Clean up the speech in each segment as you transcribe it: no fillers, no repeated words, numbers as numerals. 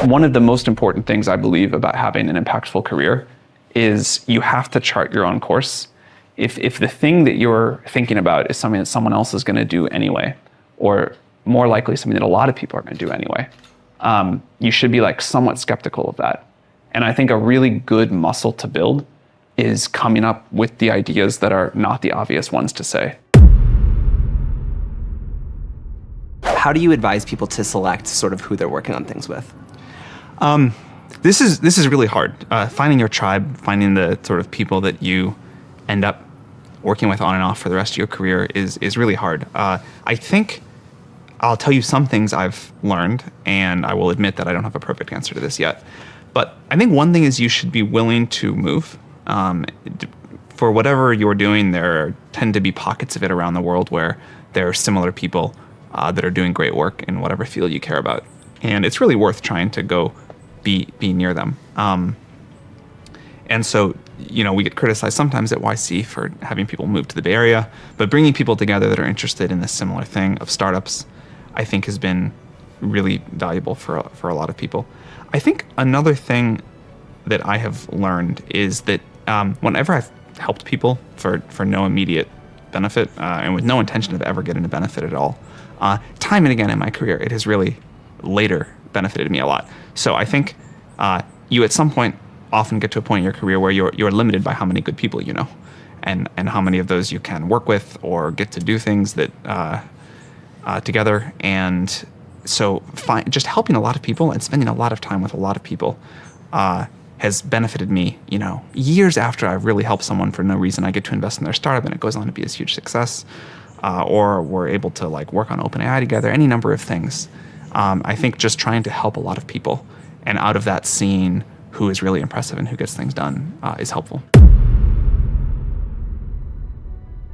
One of the most important things I believe about having an impactful career is you have to chart your own course. If the thing that you're thinking about is something that someone else is going to do anyway, or more likely something that a lot of people are going to do anyway, you should be like somewhat skeptical of that. And I think a really good muscle to build is coming up with the ideas that are not the obvious ones to say. How do you advise people to select sort of who they're working on things with? This is really hard. Finding your tribe, finding the sort of people that you end up working with on and off for the rest of your career is really hard. I think I'll tell you some things I've learned, and I will admit that I don't have a perfect answer to this yet. But I think one thing is you should be willing to move. For whatever you're doing, there tend to be pockets of it around the world where there are similar people that are doing great work in whatever field you care about. And it's really worth trying to go be near them. And so, we get criticized sometimes at YC for having people move to the Bay Area, but bringing people together that are interested in this similar thing of startups, I think has been really valuable for a lot of people. I think another thing that I have learned is that whenever I've helped people for no immediate benefit and with no intention of ever getting a benefit at all, time and again in my career, it has really later benefited me a lot. So I think you at some point often get to a point in your career where you're limited by how many good people you know, and how many of those you can work with or get to do things that together. And so just helping a lot of people and spending a lot of time with a lot of people has benefited me, years after I've really helped someone for no reason. I get to invest in their startup and it goes on to be a huge success. Or we're able to work on OpenAI together, any number of things. I think just trying to help a lot of people and out of that seeing who is really impressive and who gets things done is helpful.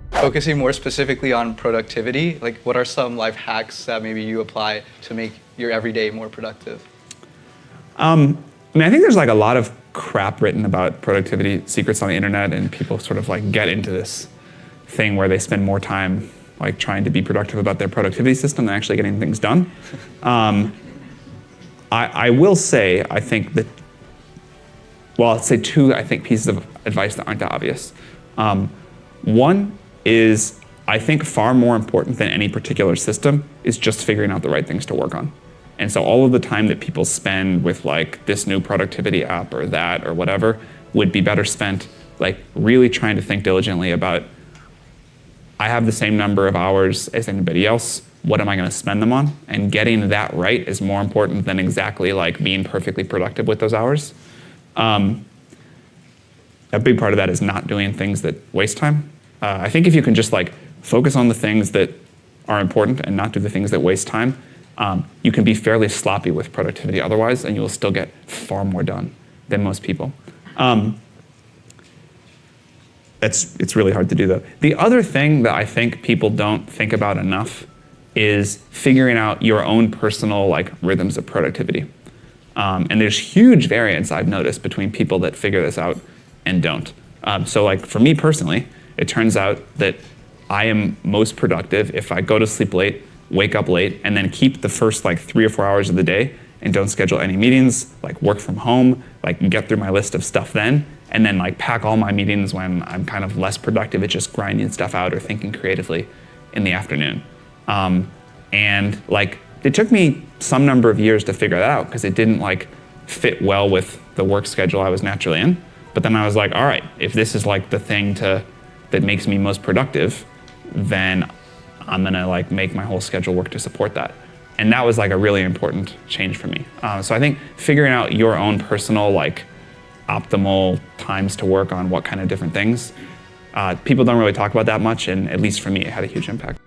Focusing more specifically on productivity, what are some life hacks that maybe you apply to make your everyday more productive? I think there's a lot of crap written about productivity secrets on the internet, and people sort of get into this thing where they spend more time trying to be productive about their productivity system than actually getting things done. I will say, I think that, I'll say two, pieces of advice that aren't that obvious. One is, I think far more important than any particular system is just figuring out the right things to work on. And so all of the time that people spend with this new productivity app or that or whatever would be better spent really trying to think diligently about, I have the same number of hours as anybody else, what am I going to spend them on? And getting that right is more important than exactly being perfectly productive with those hours. A big part of that is not doing things that waste time. I think if you can just focus on the things that are important and not do the things that waste time, you can be fairly sloppy with productivity otherwise, and you will still get far more done than most people. It's really hard to do though. The other thing that I think people don't think about enough is figuring out your own personal rhythms of productivity. And there's huge variance I've noticed between people that figure this out and don't. So for me personally, it turns out that I am most productive if I go to sleep late, wake up late, and then keep the first 3 or 4 hours of the day and don't schedule any meetings, work from home, get through my list of stuff then, and then pack all my meetings when I'm kind of less productive at just grinding stuff out or thinking creatively in the afternoon. And it took me some number of years to figure that out because it didn't fit well with the work schedule I was naturally in. But then I was all right, if this is the thing that makes me most productive, then I'm gonna make my whole schedule work to support that. And that was a really important change for me. So I think figuring out your own personal optimal times to work on what kind of different things, people don't really talk about that much, and at least for me, it had a huge impact.